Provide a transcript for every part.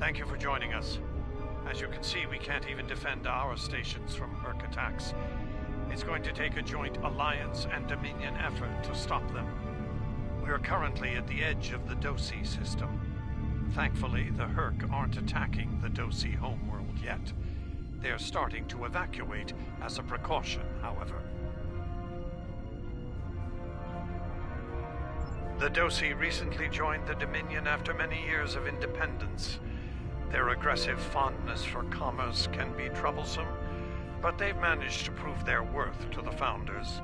Thank you for joining us. As you can see, we can't even defend our stations from Herc attacks. It's going to take a joint Alliance and Dominion effort to stop them. We are currently at the edge of the Dosi system. Thankfully, the Herc aren't attacking the Dosi homeworld yet. They're starting to evacuate as a precaution, however. The Dosi recently joined the Dominion after many years of independence. Their aggressive fondness for commerce can be troublesome, but they've managed to prove their worth to the Founders.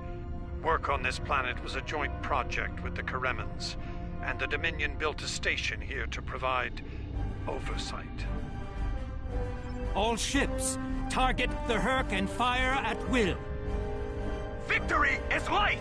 Work on this planet was a joint project with the Karemans, and the Dominion built a station here to provide oversight. All ships, target the Herc and fire at will. Victory is life!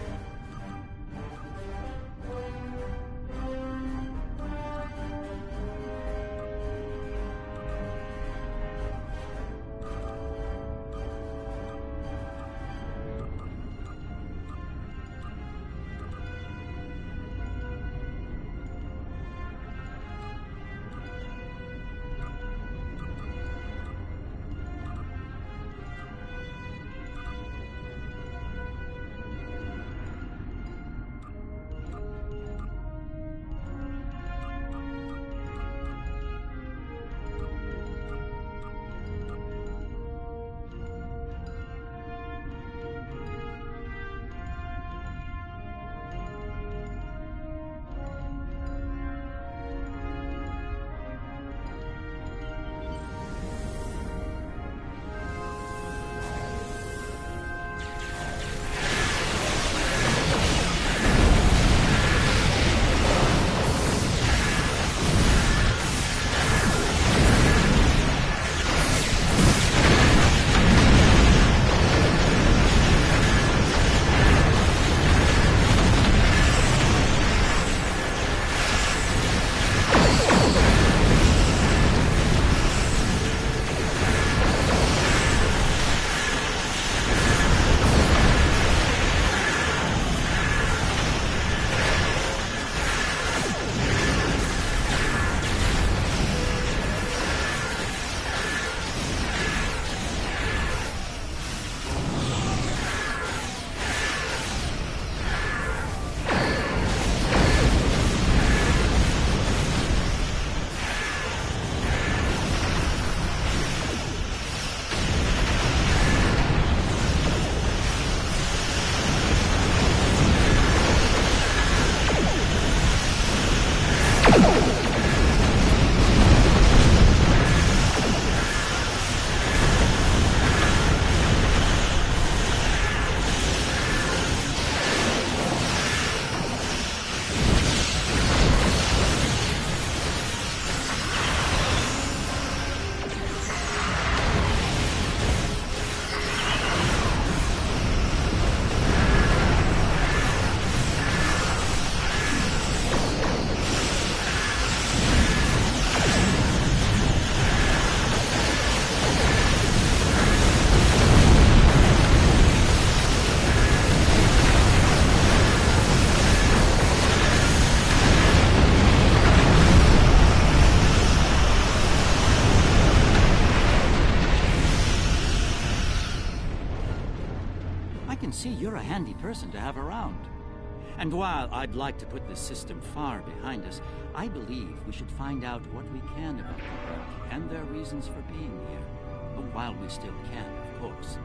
See, you're a handy person to have around. And while I'd like to put this system far behind us, I believe we should find out what we can about the Herc and their reasons for being here. While we still can, of course.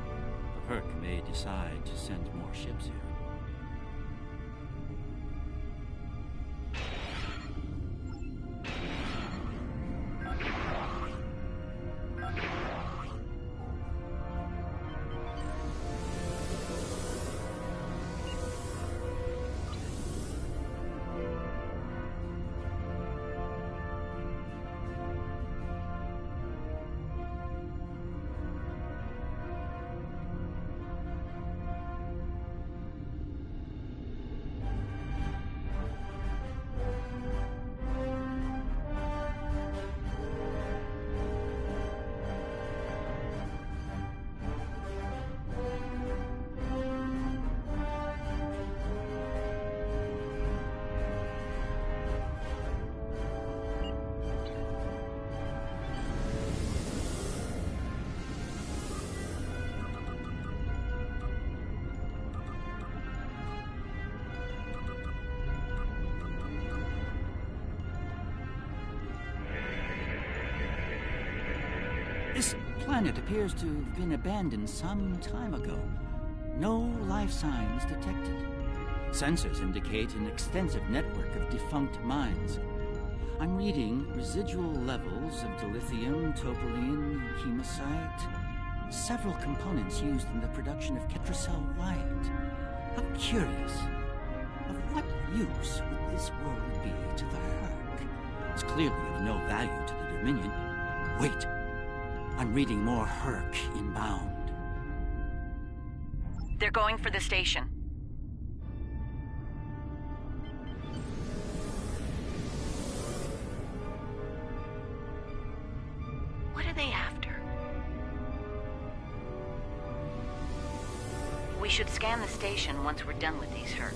The Herc may decide to send more ships here. planet appears to have been abandoned some time ago. No life signs detected. Sensors indicate an extensive network of defunct mines. I'm reading residual levels of dilithium, topaline, hematite, several components used in the production of ketracel white. I'm curious, of what use would this world be to the Herc? It's clearly of no value to the Dominion. Wait, I'm reading more Herc inbound. They're going for the station. What are they after? We should scan the station once we're done with these Herc.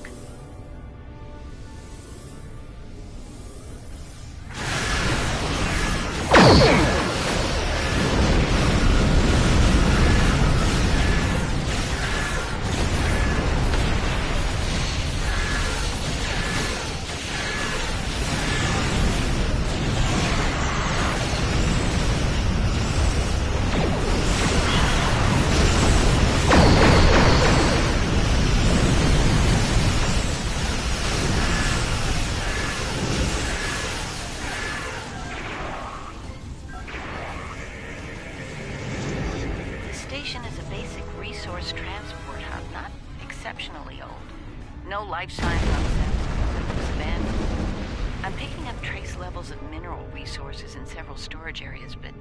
No life signs on the sensors. It was abandoned. I'm picking up trace levels of mineral resources in several storage areas, but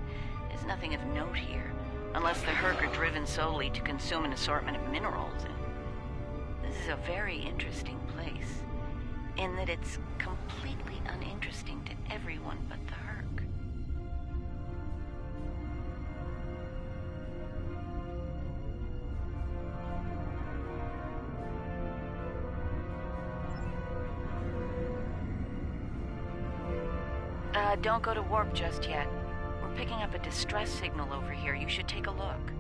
there's nothing of note here, unless the Herc are driven solely to consume an assortment of minerals. This is a very interesting place, in that it's completely uninteresting to everyone but the Herc. Don't go to warp just yet. We're picking up a distress signal over here. You should take a look.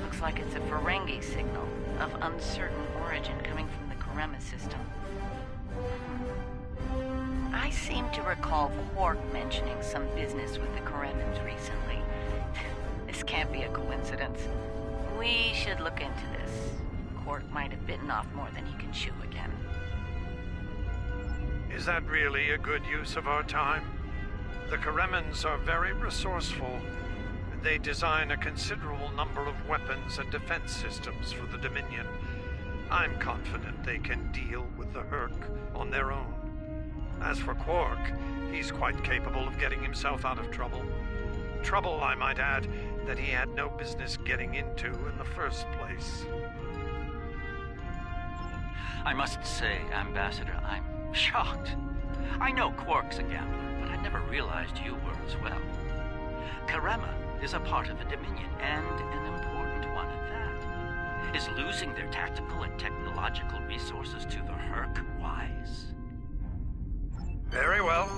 Looks like it's a Ferengi signal of uncertain origin coming from the Karema system. I seem to recall Quark mentioning some business with the Karemans recently. This can't be a coincidence. We should look into this. Quark might have bitten off more than he can chew again. Is that really a good use of our time? The Karemans are very resourceful. They design a considerable number of weapons and defense systems for the Dominion. I'm confident they can deal with the Herc on their own. As for Quark, he's quite capable of getting himself out of trouble. Trouble, I might add, that he had no business getting into in the first place. I must say, Ambassador, I'm shocked. I know Quark's a gambler, but I never realized you were as well. Karema is a part of the Dominion, and an important one at that. Is losing their tactical and technological resources to the Herc wise? Very well.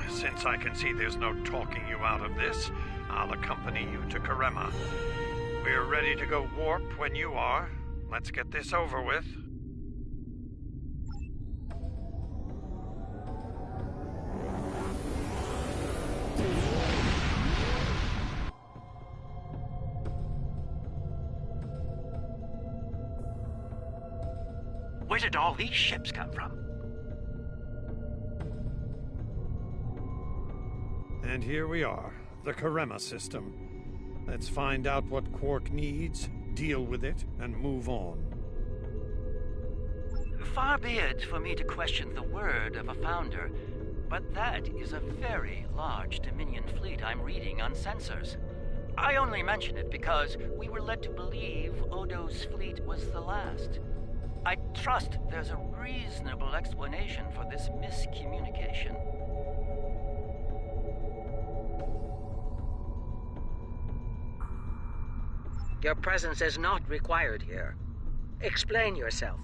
Since I can see there's no talking you out of this, I'll accompany you to Karema. We're ready to go warp when you are. Let's get this over with. Where did all these ships come from? And here we are, the Karema system. Let's find out what Quark needs, deal with it, and move on. Far be it for me to question the word of a founder, but that is a very large Dominion fleet I'm reading on sensors. I only mention it because we were led to believe Odo's fleet was the last. I trust there's a reasonable explanation for this miscommunication. Your presence is not required here. Explain yourself.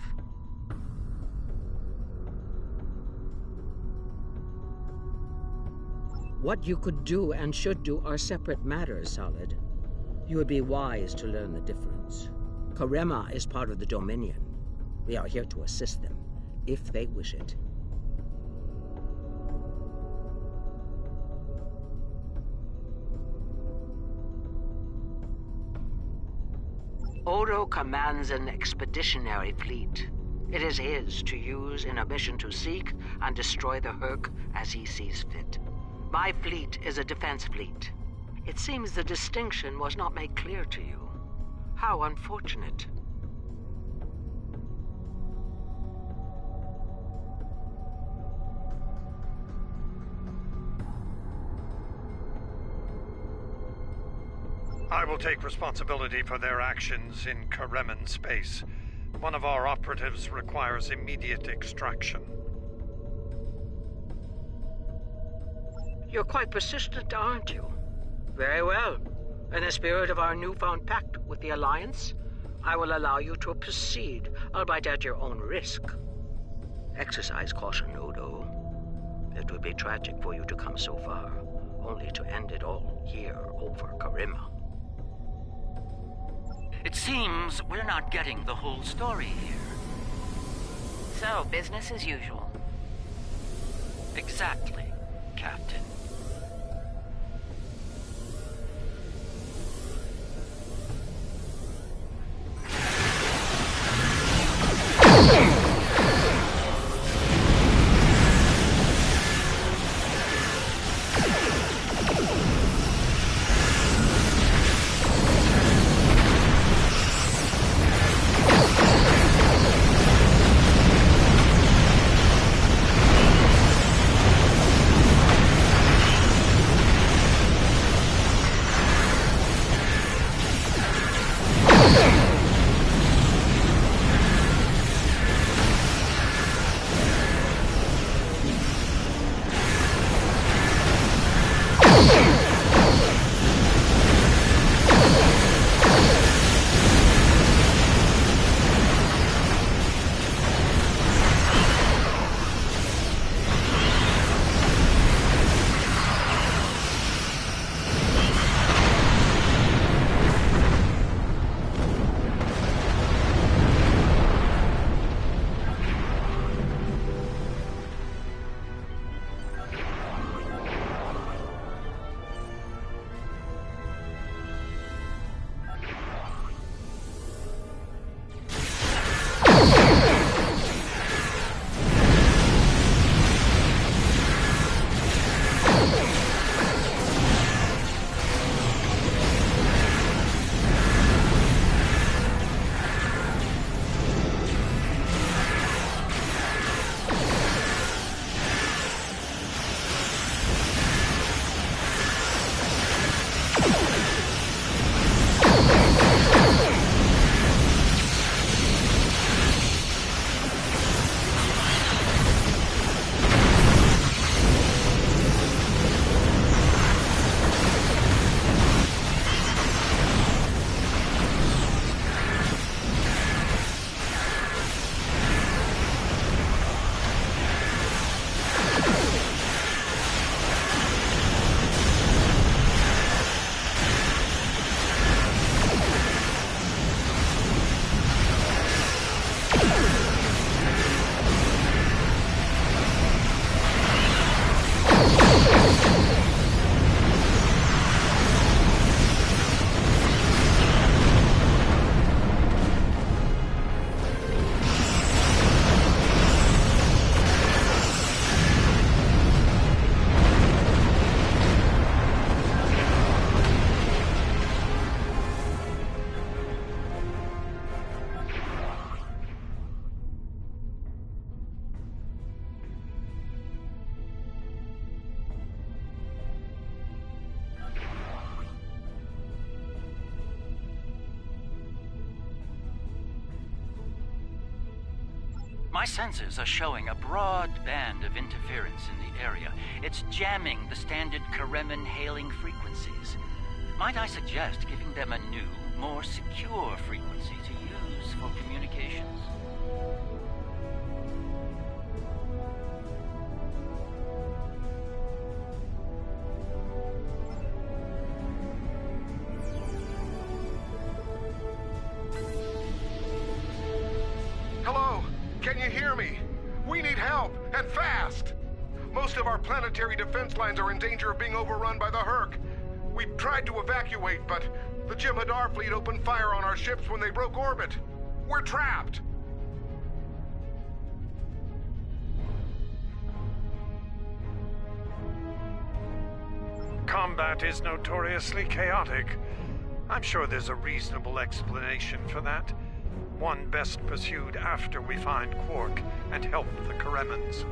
What you could do and should do are separate matters, Solid. You would be wise to learn the difference. Karema is part of the Dominion. We are here to assist them, if they wish it. Odo commands an expeditionary fleet. It is his to use in a mission to seek and destroy the Herc as he sees fit. My fleet is a defense fleet. It seems the distinction was not made clear to you. How unfortunate. I will take responsibility for their actions in Kareman space. One of our operatives requires immediate extraction. You're quite persistent, aren't you? Very well. In the spirit of our newfound pact with the Alliance, I will allow you to proceed, albeit at your own risk. Exercise caution, Odo. It would be tragic for you to come so far, only to end it all here over Karema. It seems we're not getting the whole story here. So, business as usual. Exactly, Captain. My sensors are showing a broad band of interference in the area. It's jamming the standard Kareman hailing frequencies. Might I suggest giving them a new, more secure frequency to use for communications? We need help, and fast! Most of our planetary defense lines are in danger of being overrun by the Herc. We tried to evacuate, but the Jem'Hadar fleet opened fire on our ships when they broke orbit. We're trapped! Combat is notoriously chaotic. I'm sure there's a reasonable explanation for that. One best pursued after we find Quark and help the Karemans.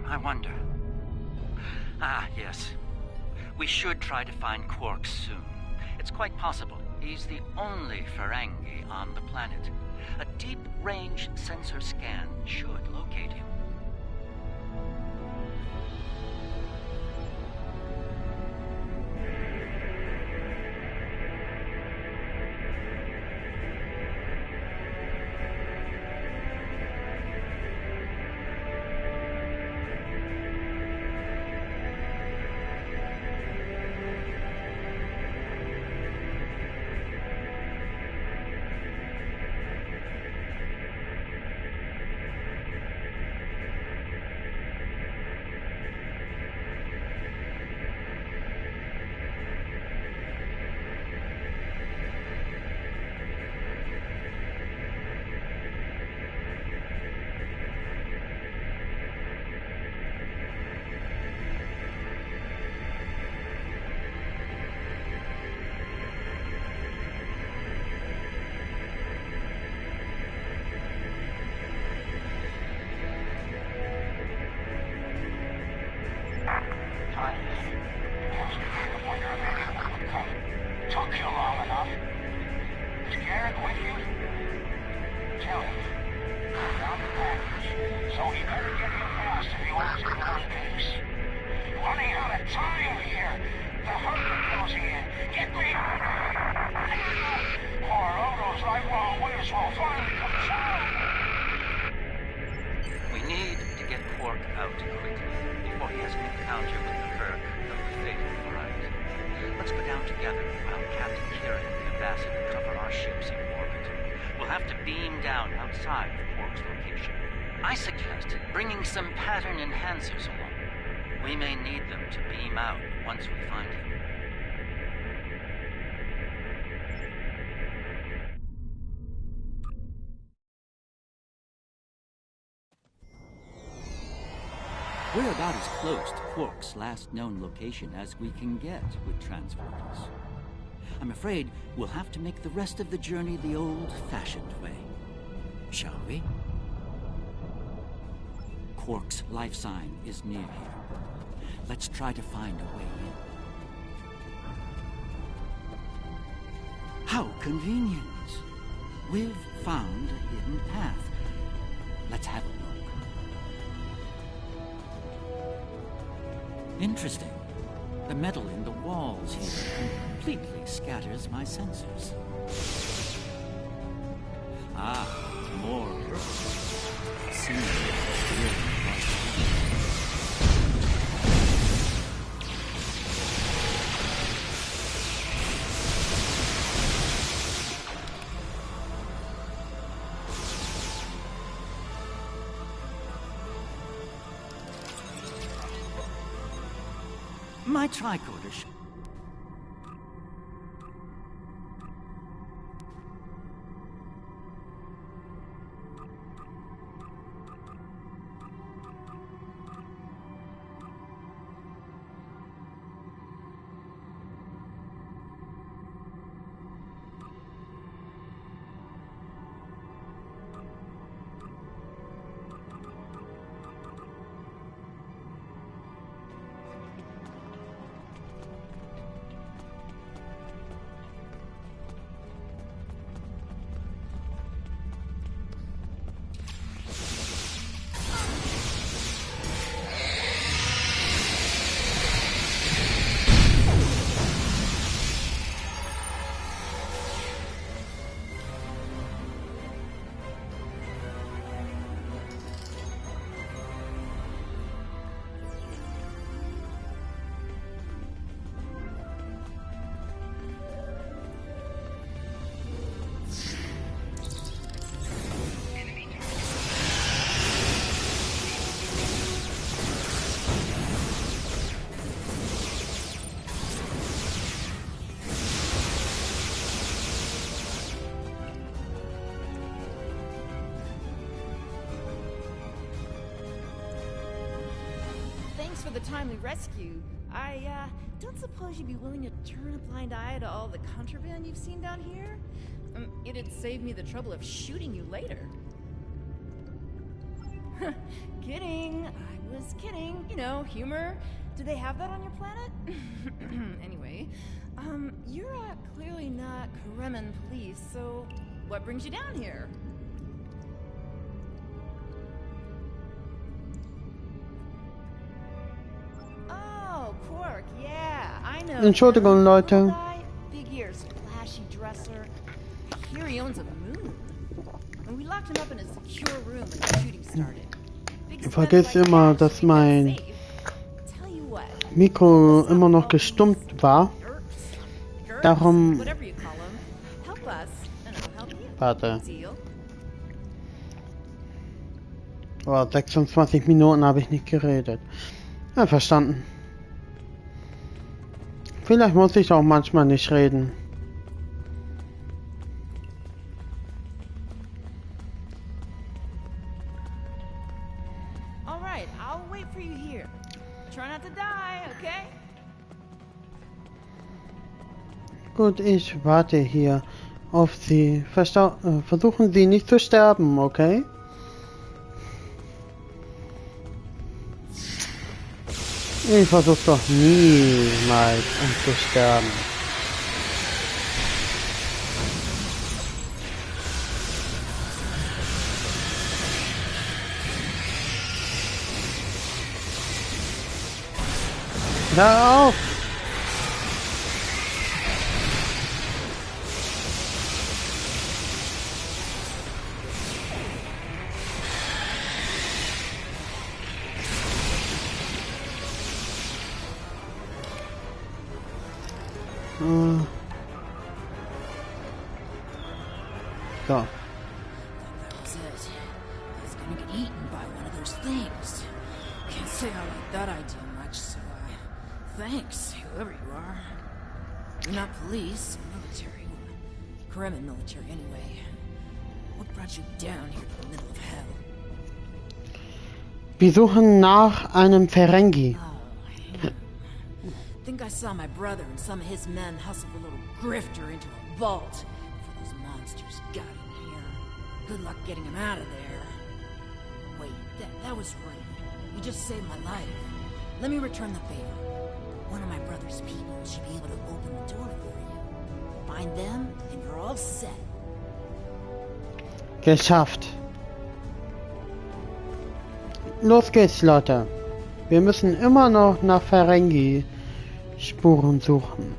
I wonder. Ah, yes. We should try to find Quark soon. It's quite possible he's the only Ferengi on the planet. A deep-range sensor scan should locate him. We need to get Quark out quickly, before he has an encounter with the Herc of the fatal variety. Let's go down together while Captain Kieran and the ambassador cover our ships in orbit. We'll have to beam down outside of Quark's location. I suggest bringing some pattern enhancers along. We may need them to beam out once we find him. We're about as close to Quark's last known location as we can get with transporters. I'm afraid we'll have to make the rest of the journey the old-fashioned way. Shall we? Quark's life sign is near here. Let's try to find a way in. How convenient! We've found a hidden path. Let's have a look. Interesting. The metal in the walls here completely scatters my sensors. Ah, more. Seems really my tricorder. Thanks for the timely rescue. I don't suppose you'd be willing to turn a blind eye to all the contraband you've seen down here? It'd save me the trouble of shooting you later. Kidding. I was kidding. You know, humor. Do they have that on your planet? Anyway, you're clearly not Kremen police, so what brings you down here? Oh, Quark, yeah, I know. Entschuldigung, Leute. Big ears, flashy dresser. I hear he owns a moon. When we locked him up in a secure room and the shooting started. Ich vergesse immer, dass mein Mikro immer noch gestummt war. Darum... Warte. Oh, 26 Minuten habe ich nicht geredet. Ja, verstanden. Vielleicht muss ich auch manchmal nicht reden. Gut, ich warte hier auf Sie. Versuchen Sie nicht zu sterben, okay? Ich versuche doch niemals zu sterben. Hör auf! So. That was it. He's gonna get eaten by one of those things. Can't say I like that idea much, so thanks, whoever you are. You're not police, military. Kremen military, anyway. What brought you down here to the middle of hell? Wir suchen nach einem Ferengi. Think I saw my brother and some of his men hustle a little grifter into a vault before those monsters got in here. Good luck getting him out of there. Wait, that was rude. You just saved my life. Let me return the favor. One of my brother's people should be able to open the door for you. Find them, and you're all set. Geschafft. Los geht's, Leute. Wir müssen immer noch nach Ferengi Spuren suchen.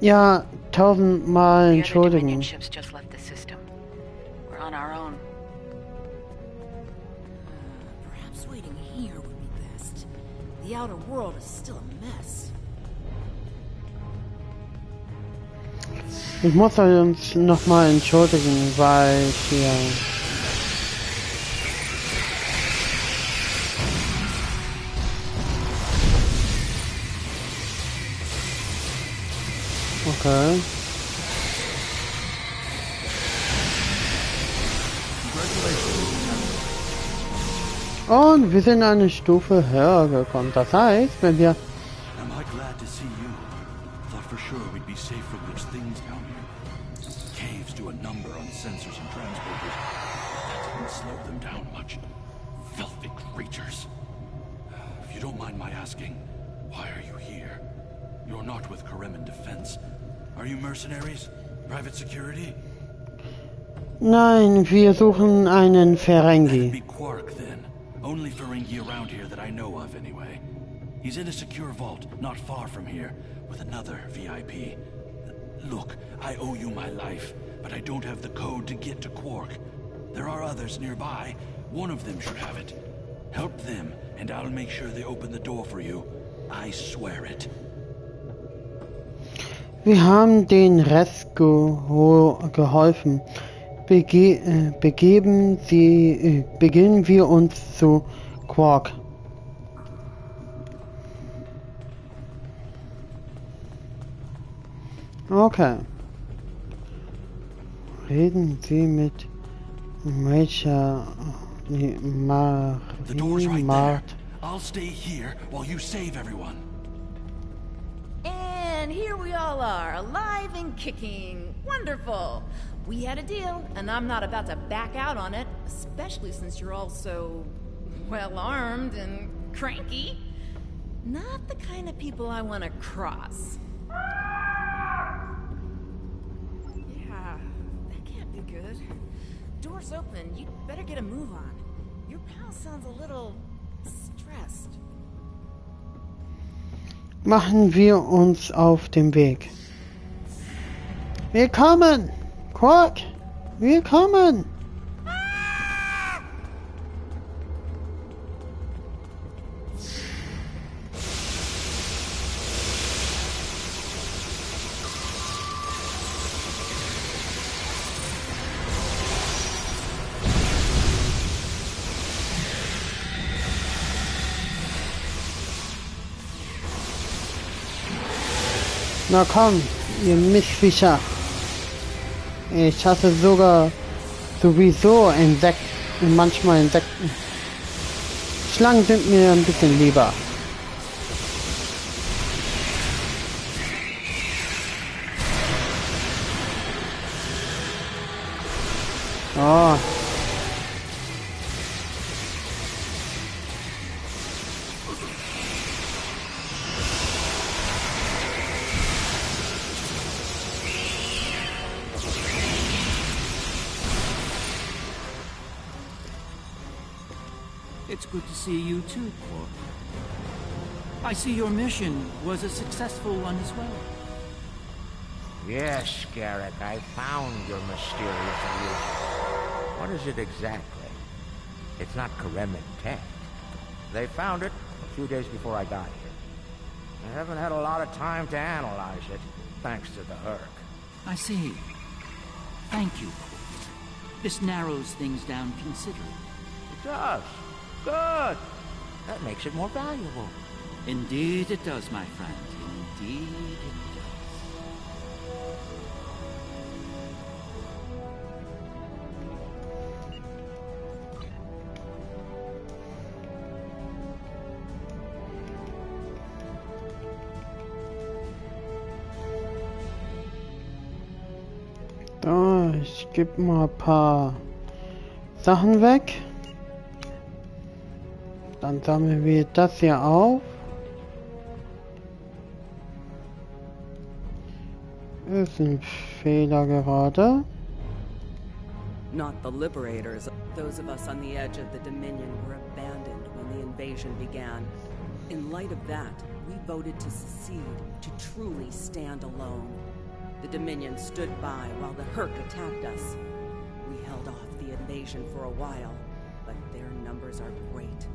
Ja, 1000-mal entschuldigen. Ich muss uns nochmal entschuldigen, weil ich hier... Okay. Und wir sind eine Stufe höher gekommen. Das heißt, wenn wir... Am I glad to see you? Thought for sure we'd be safe from those things down here. Caves do a number on sensors and transporters. That didn't slow them down much. Filthy creatures. If you don't mind my asking, why are you here? You're not with Kremen Defense. Are you mercenaries? Private security? Nein, wir suchen einen Ferengi. That'd be Quark then. Only Ferengi around here that I know of anyway. He's in a secure vault not far from here with another VIP. Look, I owe you my life, but I don't have the code to get to Quark. There are others nearby. One of them should have it. Help them and I'll make sure they open the door for you. I swear it. Wir haben den Rest geholfen. Beginnen wir uns zu Quark. Okay. Reden Sie mit Major The door's right there. I'll stay here while you save everyone. And here we all are, alive and kicking. Wonderful. We had a deal, and I'm not about to back out on it, especially since you're all so well-armed and cranky. Not the kind of people I want to cross. Yeah, that can't be good. Door's open. You'd better get a move on. Your pal sounds a little stressed. Machen wir uns auf den Weg. Willkommen! Quark! Willkommen! Na komm, ihr Mistfischer. Ich hasse sogar sowieso Insekten, manchmal Insekten. Schlangen sind mir ein bisschen lieber. Oh. It's good to see you too, Quark. I see your mission was a successful one as well. Yes, Garrick, I found your mysterious view. What is it exactly? It's not Kremen tech. They found it a few days before I got here. I haven't had a lot of time to analyze it, thanks to the Herc. I see. Thank you, Quark. This narrows things down considerably. It does. Good. That makes it more valuable. Indeed it does, my friend. Indeed it does. So, ich gebe mal ein paar Sachen weg. Dann sammeln wir das hier auf. Ist ein Fehler gerade. Not the liberators. Those of us on the edge of the Dominion were abandoned when the invasion began. In light of that, we voted to secede, to truly stand alone. The Dominion stood by while the Herc attacked us. We held off the invasion for a while, but their numbers are great.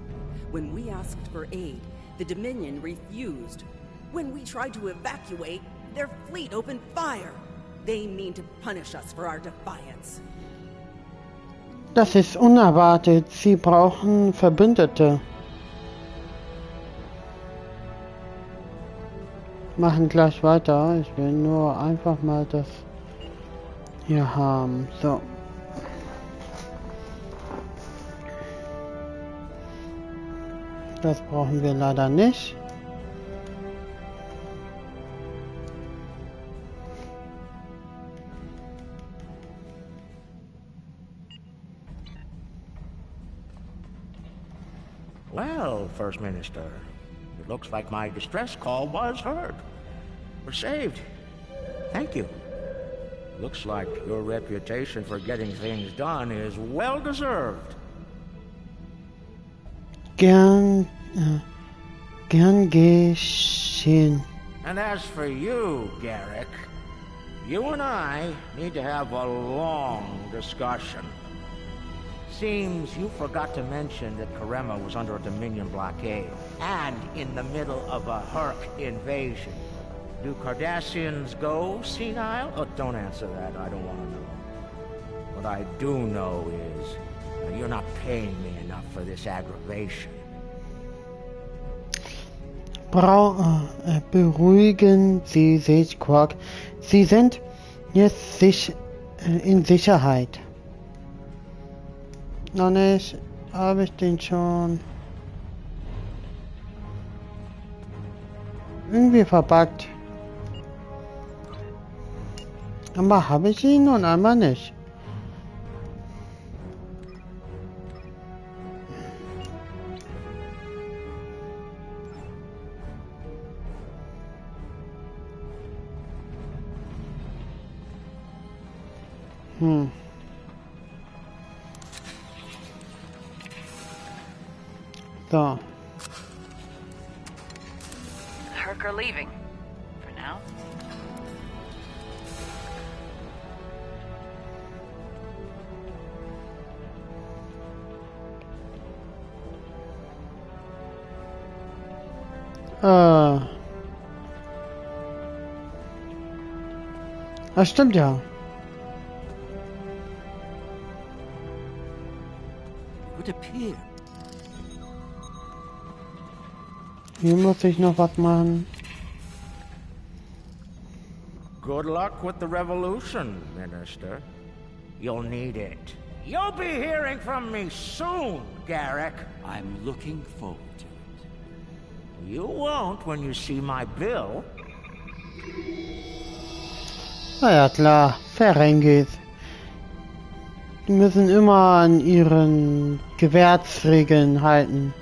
When we asked for aid, the Dominion refused. When we tried to evacuate, their fleet opened fire. They mean to punish us for our defiance. Das ist unerwartet. Sie brauchen Verbündete. Machen gleich weiter. Ich will nur einfach mal das hier haben. So. Das brauchen wir leider nicht. Well, First Minister, it looks like my distress call was heard. We're saved. Thank you. Looks like your reputation for getting things done is well deserved. Gern geschehen. And as for you, Garrick, you and I need to have a long discussion. Seems you forgot to mention that Karema was under a Dominion blockade, and in the middle of a Herc invasion. Do Cardassians go senile? Oh, don't answer that, I don't want to know. What I do know is, you're not paying me enough for this aggravation. Beruhigen Sie sich, Quark. Sie sind jetzt in Sicherheit. Noch nicht. Habe ich den schon? irgendwie verbuggt. Einmal habe ich ihn und einmal nicht. So. Herc are leaving. For now. Das stimmt ja. Would appear. Hier muss ich noch was machen. Good luck with the revolution, Minister. You'll need it. You'll be hearing from me soon, Garrick. I'm looking forward to it. You won't when you see my bill. Na ja, klar. Ferengis. Die müssen immer an ihren Gewährsregeln halten.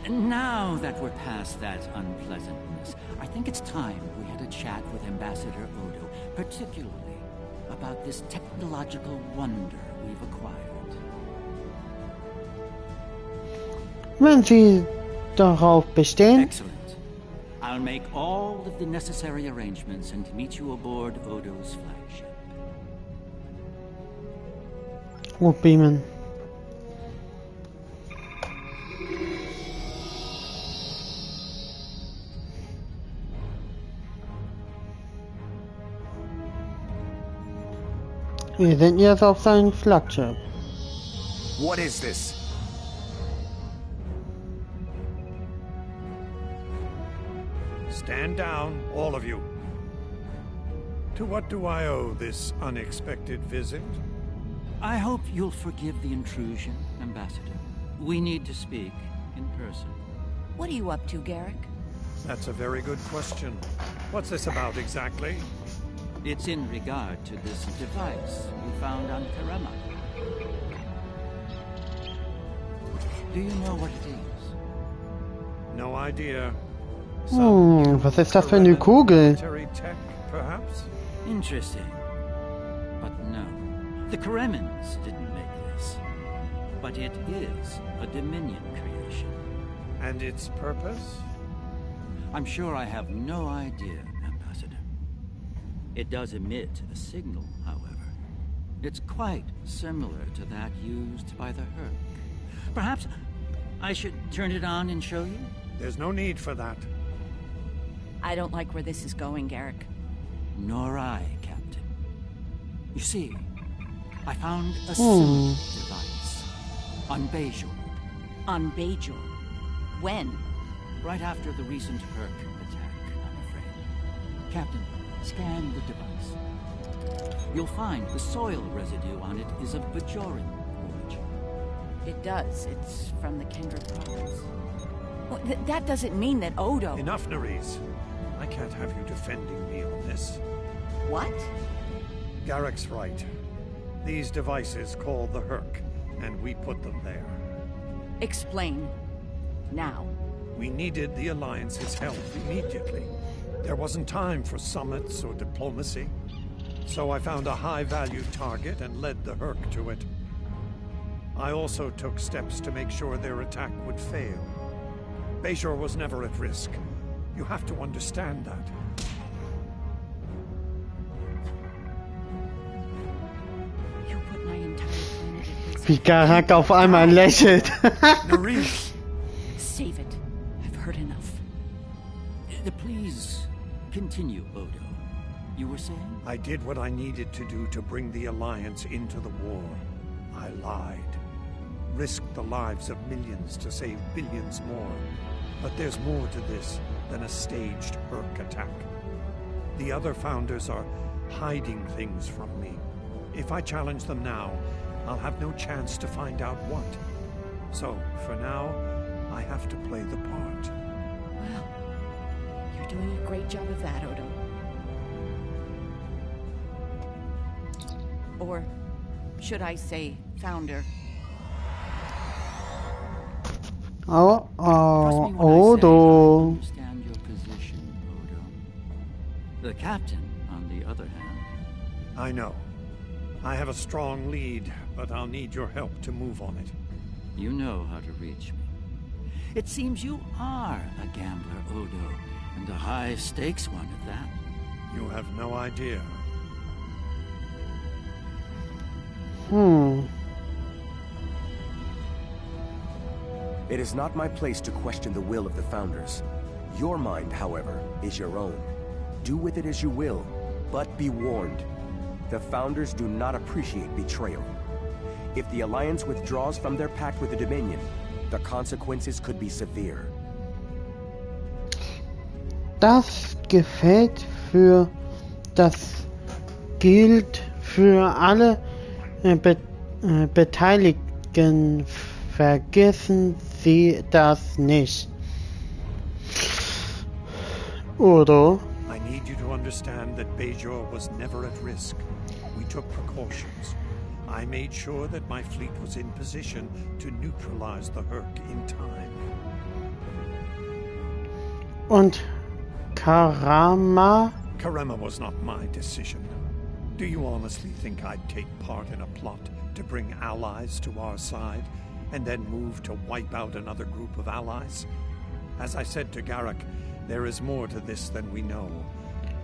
Now that we're past that unpleasantness, I think it's time we had a chat with Ambassador Odo, particularly about this technological wonder we've acquired. Wenn Sie darauf bestehen. Excellent. I'll make all of the necessary arrangements and meet you aboard Odo's flagship. Hochbeamen. Wir sind jetzt auf seinem Flaggschiff. What is this? Stand down, all of you. To what do I owe this unexpected visit? I hope you'll forgive the intrusion, Ambassador. We need to speak in person. What are you up to, Garrick? That's a very good question. What's this about exactly? It's in regard to this device we found on Karema. Do you know what it is? No idea. Was ist das für eine Kugel? Military tech, perhaps? Interesting. But no. The Karemans didn't make this. But it is a Dominion creation. And its purpose? I'm sure I have no idea, Ambassador. It does emit a signal, however. It's quite similar to that used by the Herc. Perhaps I should turn it on and show you? There's no need for that. I don't like where this is going, Garrick. Nor I, Captain. You see, I found a similar device on Bajor. On Bajor? When? Right after the recent Herc attack, I'm afraid. Captain, scan the device. You'll find the soil residue on it is of Bajoran origin. It does. It's from the Kendra province. Well, that doesn't mean that Odo... Enough, Nerys. I can't have you defending me on this. What? Garrick's right. These devices call the Herc, and we put them there. Explain. Now. We needed the Alliance's help immediately. There wasn't time for summits or diplomacy. So I found a high-value target and led the Herc to it. I also took steps to make sure their attack would fail. Bajor was never at risk. You have to understand that. You put my entire planet at risk. Wie Garrick auf einmal lächelt. Nerys! Save it. I've heard enough. Please continue, Odo. You were saying? I did what I needed to do to bring the Alliance into the war. I lied. Risked the lives of millions to save billions more. But there's more to this than a staged Herc attack. The other founders are hiding things from me. If I challenge them now, I'll have no chance to find out what. So, for now, I have to play the part. Well, you're doing a great job of that, Odo. Or should I say founder? Oh, Trust me when I say I Odo. understand your position, Odo. The captain, on the other hand. I know. I have a strong lead, but I'll need your help to move on it. You know how to reach me. It seems you are a gambler, Odo, and a high-stakes one at that. You have no idea. It is not my place to question the will of the Founders. Your mind, however, is your own. Do with it as you will, but be warned. The Founders do not appreciate betrayal. If the Alliance withdraws from their pact with the Dominion, the consequences could be severe. Das gilt für alle Beteiligten. Vergessen Sie das nicht. Odo? I need you to understand that Bajor was never at risk. We took precautions. I made sure that my fleet was in position to neutralize the Hurk in time. Und Karama? Karema was not my decision. Do you honestly think I'd take part in a plot to bring allies to our side, and then move to wipe out another group of allies? As I said to Garrick, there is more to this than we know.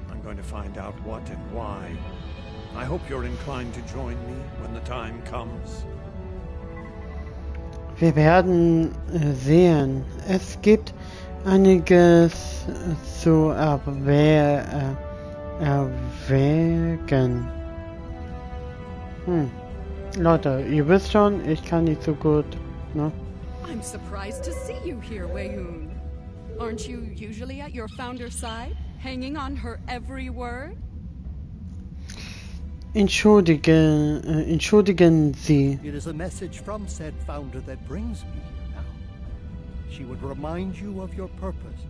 I'm going to find out what and why. I hope you're inclined to join me when the time comes. Wir werden sehen. Es gibt einiges zu erwägen. Leute, ihr wisst schon, ich kann nicht so gut, ne? I'm surprised to see you here, Weyoun. Aren't you usually at your founder's side, hanging on her every word? Entschuldigen Sie. It is a message from said founder that brings me here now. She would remind you of your purpose,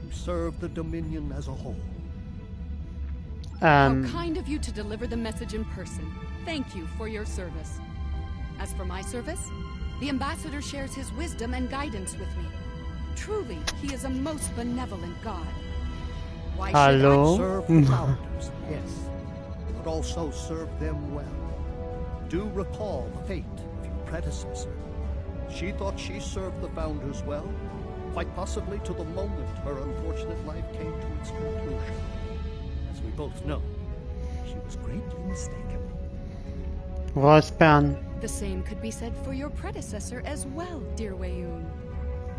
to serve the Dominion as a whole. How kind of you to deliver the message in person. Thank you for your service. As for my service, the ambassador shares his wisdom and guidance with me. Truly, he is a most benevolent god. Why Hallo? Serve the founders, yes, but also serve them well. Do recall the fate of your predecessor. She thought she served the founders well, quite possibly to the moment her unfortunate life came to its conclusion. As we both know, she was greatly mistaken. Rosbern. The same could be said for your predecessor as well, dear Weyoun.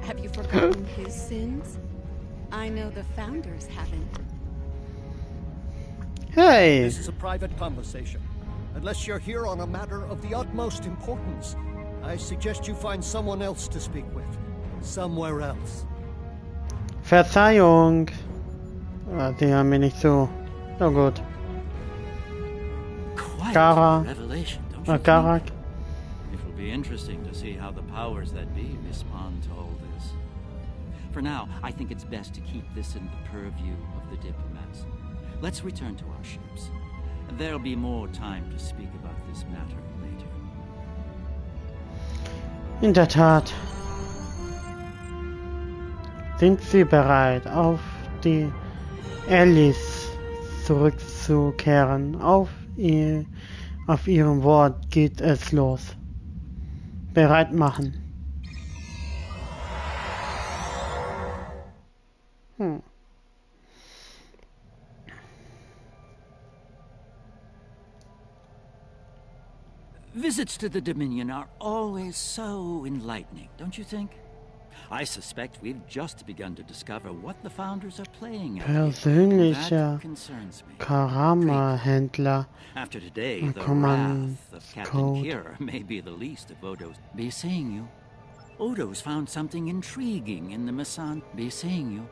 Have you forgotten his sins? I know the founders haven't. Hey! This is a private conversation. Unless you're here on a matter of the utmost importance, I suggest you find someone else to speak with. Somewhere else. Verzeihung. Die haben mir nicht so. Oh gut. Gara. Revelation, don't you Garak. think? It will be interesting to see how the powers that be respond to all this. For now, I think it's best to keep this in the purview of the diplomats. Let's return to our ships. There'll be more time to speak about this matter later. In der Tat. Sind Sie bereit, auf die Alice zurückzukehren? Auf Ihrem Wort geht es los. Bereit machen. Visits to the Dominion are always so enlightening, don't you think? I suspect we've just begun to discover what the Founders are playing at. Persönlicher That concerns me. Karama-Händler. After today, the Command wrath of Captain Code. Kira may be the least of Odo's. Be seeing you. Odo's found something intriguing in the Masan. Be seeing you.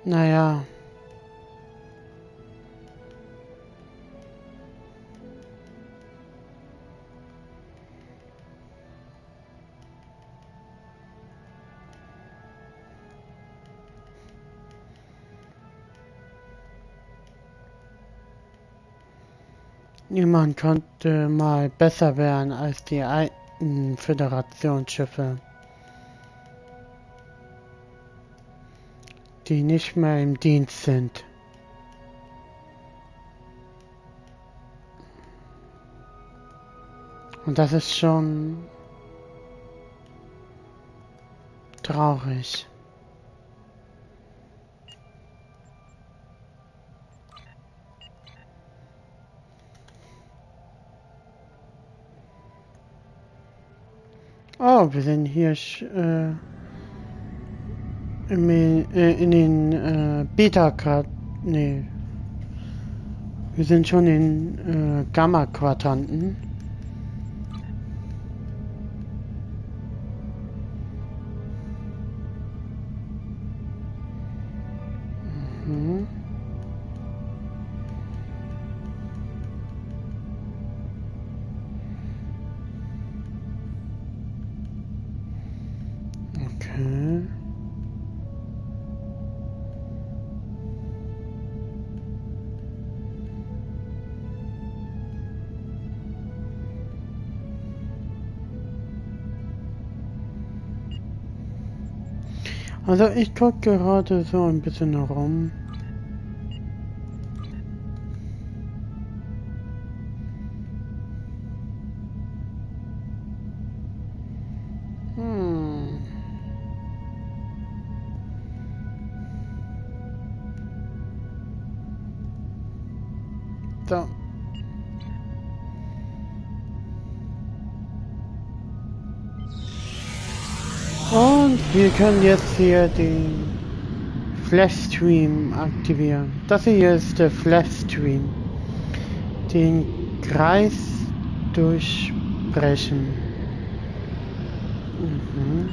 Naja. Niemand konnte mal besser werden als die alten Föderationsschiffe, die nicht mehr im Dienst sind. Und das ist schon traurig. Oh, wir sind hier in den nee. Wir sind schon in Gamma-Quadranten. Mhm. Okay. Also ich gucke gerade so ein bisschen herum. So. Und wir können jetzt hier den Flash-Stream aktivieren. Das hier ist der Flash-Stream. Den Kreis durchbrechen. Mhm.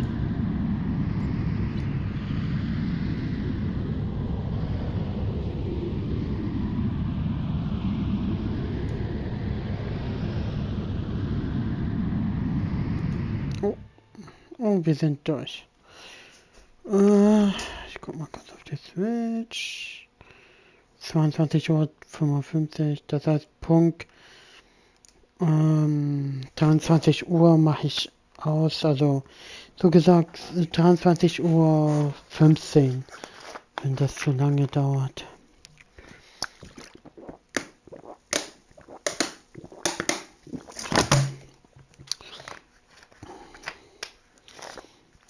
Und wir sind durch. Ich guck mal kurz auf die Switch. 22:55 Uhr, das heißt Punkt 23 Uhr mache ich aus, also so gesagt 23:15 Uhr, wenn das zu lange dauert.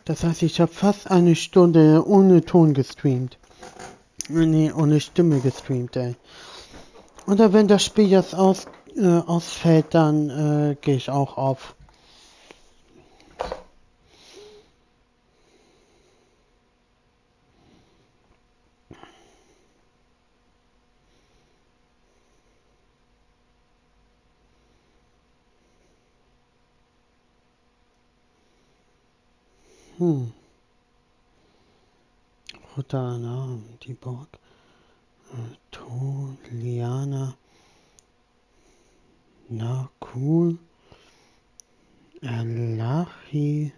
Das heißt, ich habe fast eine Stunde ohne Ton gestreamt. Nee, ohne Stimme gestreamt, ey. Und dann, wenn das Spiel jetzt ausfällt, dann gehe ich auch auf. Rodana, die Burg. Toliana. Nakul. Erlachi.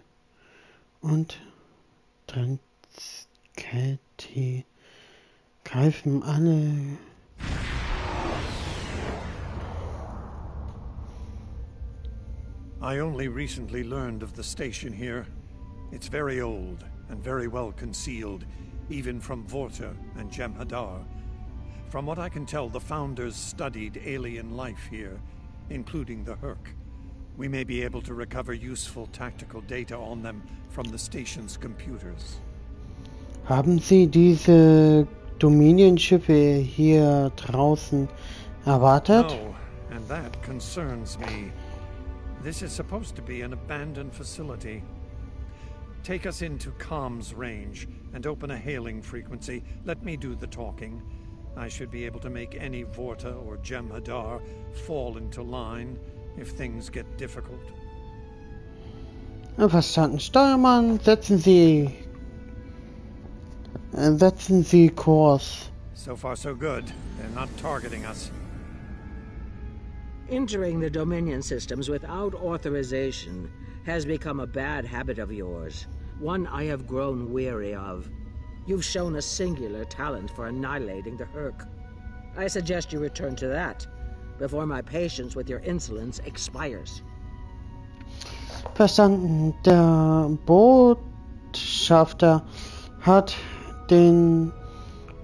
Und Transketi greifen alle. I only recently learned of the station here. It's very old and very well concealed, even from Vorta and Jem'Hadar. From what I can tell, the Founders studied alien life here, including the Herc. We may be able to recover useful tactical data on them from the station's computers. Haben Sie diese Dominion-Schiffe hier draußen erwartet? No, and that concerns me. This is supposed to be an abandoned facility. Take us into comms range and open a hailing frequency. Let me do the talking. I should be able to make any Vorta or Jem'Hadar fall into line if things get difficult. Verstanden. Steuermann, setzen Sie setzen Sie Kurs. So far so good. They're not targeting us. Entering the Dominion systems without authorization has become a bad habit of yours, one I have grown weary of. You've shown a singular talent for annihilating the Herc. I suggest you return to that before my patience with your insolence expires. Verstanden. Der Botschafter hat den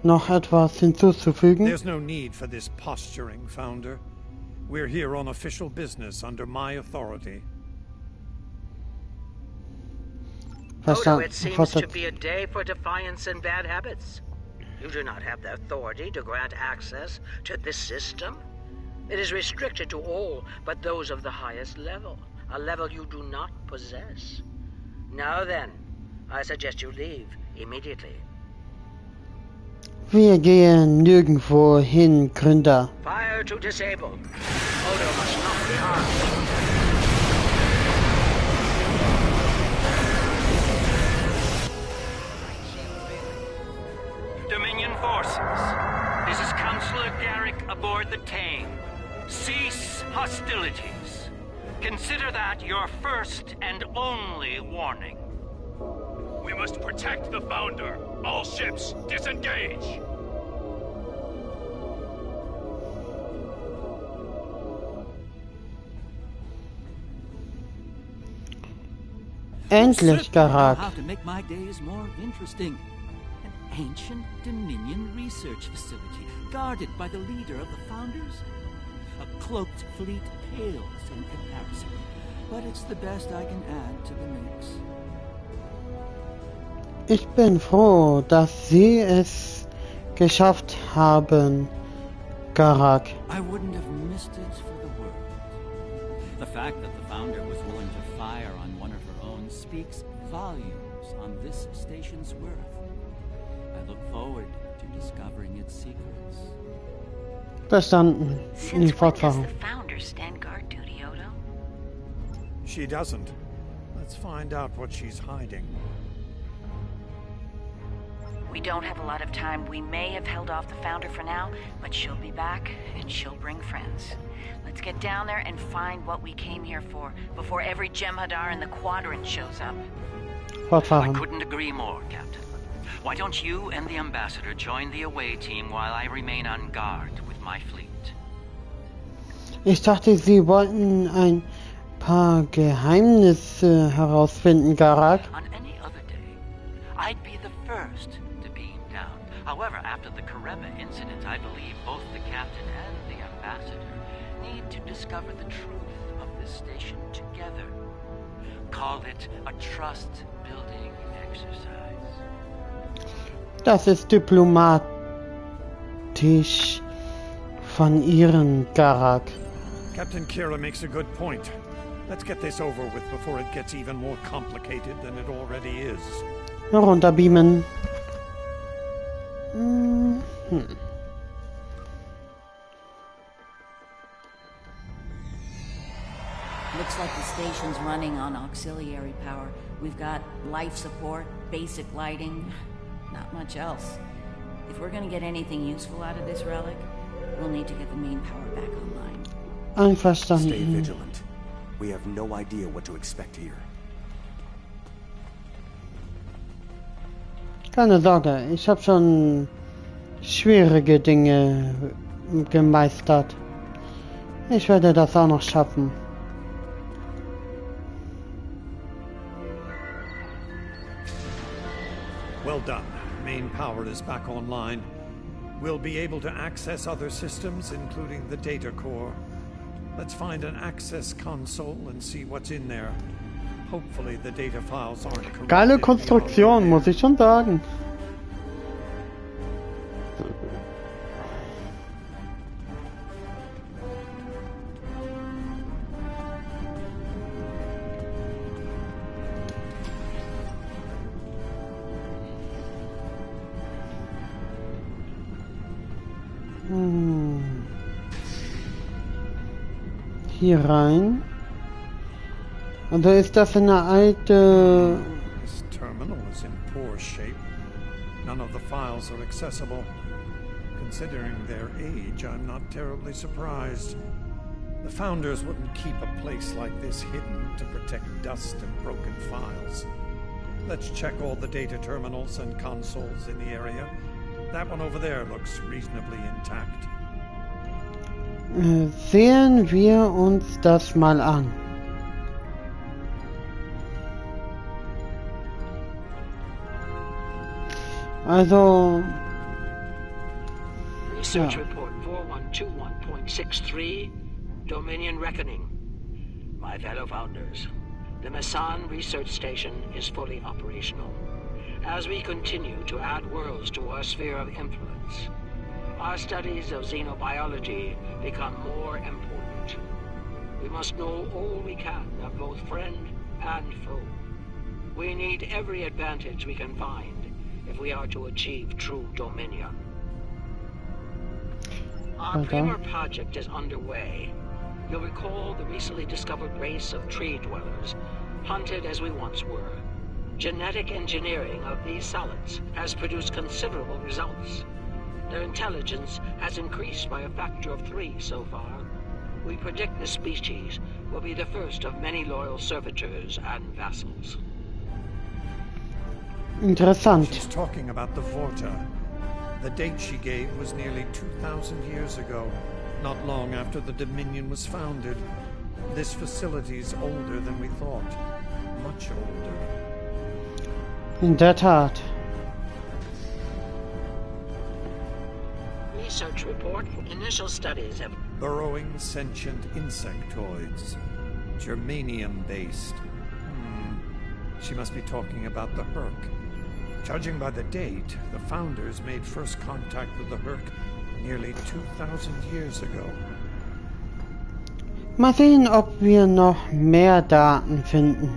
noch etwas hinzuzufügen. There's no need for this posturing, Founder. We're here on official business under my authority. Odo, it seems to be a day for defiance and bad habits. You do not have the authority to grant access to this system. It is restricted to all but those of the highest level, a level you do not possess. Now then, I suggest you leave immediately. Wir gehen nirgendwo hin, Gründer. Fire to disable. Odo must not be harmed. Dominion forces, this is Counselor Garrick aboard the Tame. Cease hostilities. Consider that your first and only warning. We must protect the Founder. All ships, disengage! Endlich, Garak. How to make my days more interesting. An ancient Dominion research facility, guarded by the leader of the Founders. A cloaked fleet pales in comparison, but it's the best I can add to the mix. Ich bin froh, dass Sie es geschafft haben, Garak. I wouldn't have missed it for the world. The fact that the Founder was willing to fire on one of her own speaks volumes on this station's worth. I look forward to discovering its secrets. Verstanden. Since when does the Founder stand guard duty, Odo? She doesn't. Let's find out what she's hiding. We don't have a lot of time. We may have held off the Founder for now, but she'll be back, and she'll bring friends. Let's get down there and find what we came here for, before every Jem'Hadar in the Quadrant shows up. I couldn't agree more, Captain. Why don't you and the Ambassador join the away team while I remain on guard with my fleet? Ich dachte, Sie wollten ein paar Geheimnisse herausfinden, Garak. On any other day, I'd be the first to beam down. However, after the Karema incident, I believe both the Captain and the Ambassador need to discover the truth of this station together. Call it a trust-building exercise. Das ist diplomatisch von Ihren, Garak. Captain Kira makes a good point. Let's get this over with before it gets even more complicated than it already is. Runterbeamen. Looks like the station's running on auxiliary power. We've got life support, basic lighting, not much else. If we're gonna get anything useful out of this relic, we'll need to get the main power back online. Einverstanden. Stay vigilant. We have no idea what to expect here. Keine Sorge, ich habe schon schwierige Dinge gemeistert. Ich werde das auch noch schaffen. Well done. Main power is back online. We'll be able to access other systems, including the data core. Let's find an access console and see what's in there. Hopefully the data files aren't corrupted. Geile Konstruktion, muss ich schon sagen. Hier rein. Oder ist das eine alte... This terminal is in poor shape. None of the files are accessible. Considering their age, I'm not terribly surprised. The Founders wouldn't keep a place like this hidden to protect dust and broken files. Let's check all the data terminals and consoles in the area. That one over there looks reasonably intact. Sehen wir uns das mal an. Also... Research report 4121.63, Dominion Reckoning. My fellow Founders, the Mesan research station is fully operational. As we continue to add worlds to our sphere of influence, our studies of xenobiology become more important. We must know all we can of both friend and foe. We need every advantage we can find if we are to achieve true dominion. Our Primer project is underway. You'll recall the recently discovered race of tree dwellers, hunted as we once were. Genetic engineering of these solids has produced considerable results. Their intelligence has increased by a factor of 3 so far. We predict the species will be the first of many loyal servitors and vassals. Interessant. She's talking about the Vorta. The date she gave was nearly 2,000 years ago, not long after the Dominion was founded. This facility's older than we thought. Much older. In der Tat. Research report. Initial studies have... Burrowing sentient insectoids. Germanium-based. She must be talking about the Herc. Judging by the date, the Founders made first contact with the Herc nearly 2,000 years ago. Mal sehen, ob wir noch mehr Daten finden.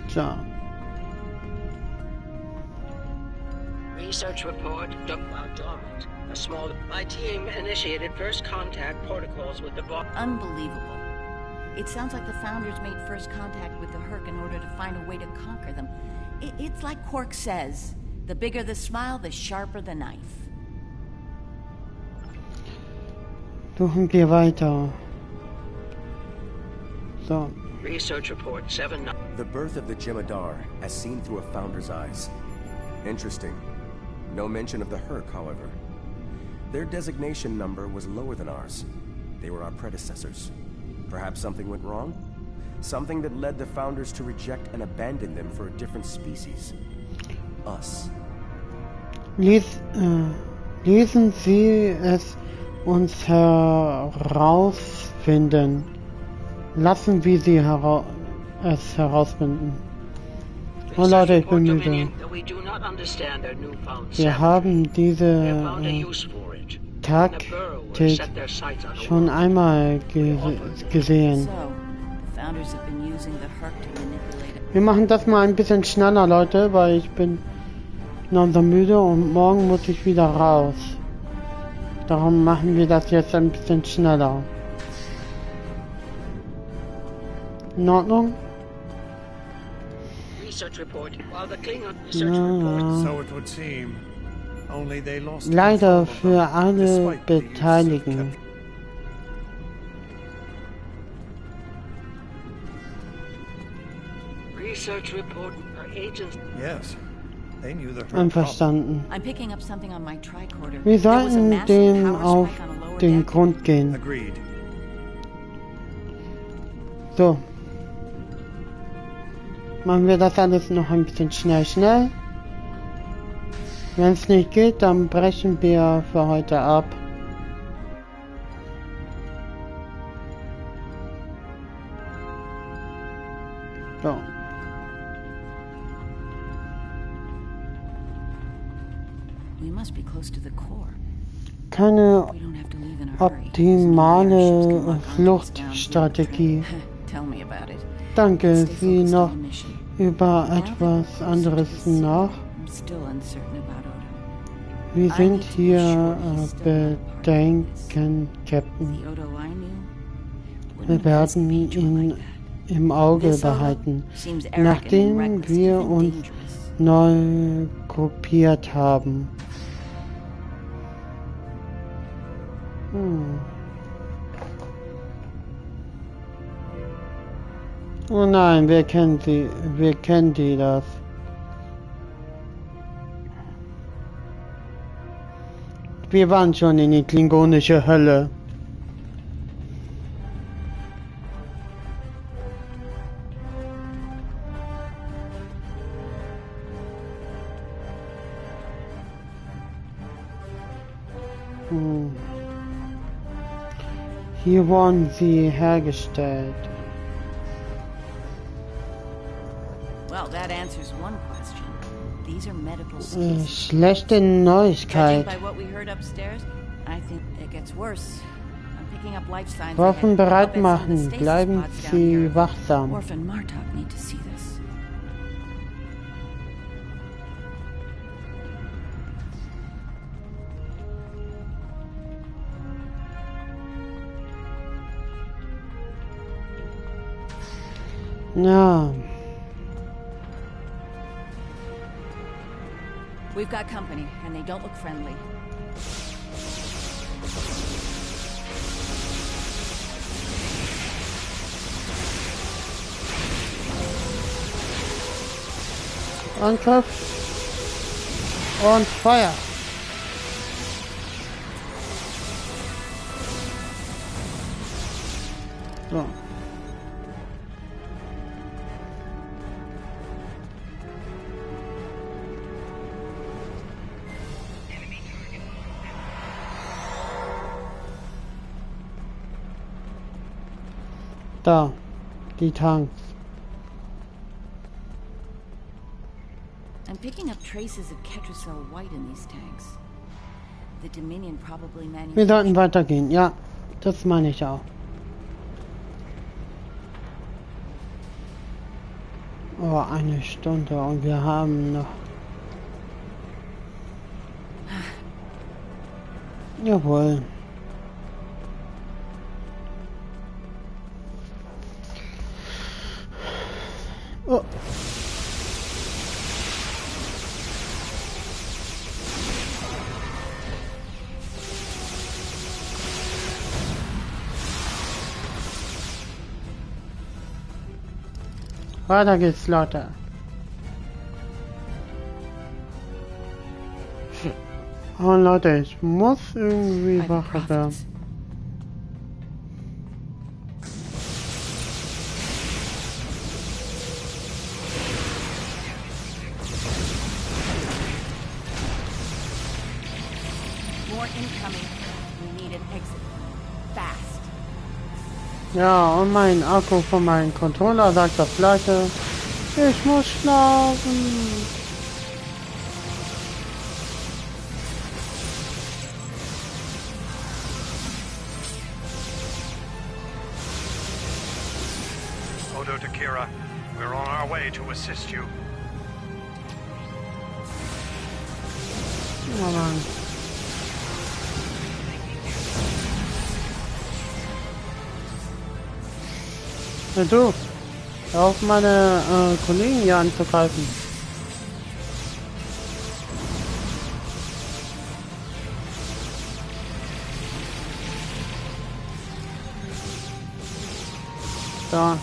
So. Research report, dormant. A small... My team initiated first contact protocols with the boss. Unbelievable. It sounds like the Founders made first contact with the Herc in order to find a way to conquer them. It's like Quark says, the bigger the smile, the sharper the knife. Suchen wir weiter. So. Research report 7... The birth of the Jem'Hadar, as seen through a Founder's eyes. Interesting. No mention of the Herc, however. Their designation number was lower than ours. They were our predecessors. Perhaps something went wrong? Something that led the Founders to reject and abandon them for a different species. Us. Lesen Sie es uns herausfinden. Lassen wir sie es herausfinden. Oh Leute, ich bin müde. Wir haben diese Taktik schon einmal gesehen. Wir machen das mal ein bisschen schneller, Leute, weil ich bin noch so müde und morgen muss ich wieder raus. Darum machen wir das jetzt ein bisschen schneller. In Ordnung? Leider für alle Beteiligten. Einverstanden. Wir sollten dem auf den Grund gehen. So. Machen wir das alles noch ein bisschen schnell. Wenn es nicht geht, dann brechen wir für heute ab. So. Keine optimale Fluchtstrategie. Danke, Sie noch über etwas anderes nach? Wir sind hier bedenken, Captain. Wir werden ihn im Auge behalten, nachdem wir uns neu gruppiert haben. Oh nein, wer kennt sie? Wer kennt die das? Wir waren schon in die klingonische Hölle. Hier wurden sie hergestellt. Well, that answers one question. These are medical species. Schlechte Neuigkeit. Judging by what we heard upstairs, I think it gets worse. I'm picking up life signs. Waffen bereit machen. Bleiben Sie wachsam. Worf and Martok need to see this. Ja. We've got company, and they don't look friendly. Angriff und Feuer. So. Da, die Tanks. I'm picking up traces of Ketracel White in these tanks. The Dominion probably Wir sollten manufactured. weitergehen, ja, das meine ich auch. Oh, eine Stunde und wir haben noch. Jawohl. Oh. Weiter geht's, Leute. Oh Leute, ich muss irgendwie wacher werden. Ja, und mein Akku von meinem Controller sagt das gleiche. Ich muss schlafen. Odo to Kira, we're on our way to assist you. Oh Mann. Ja, du, hör auf meine Kollegen hier anzugreifen. Da.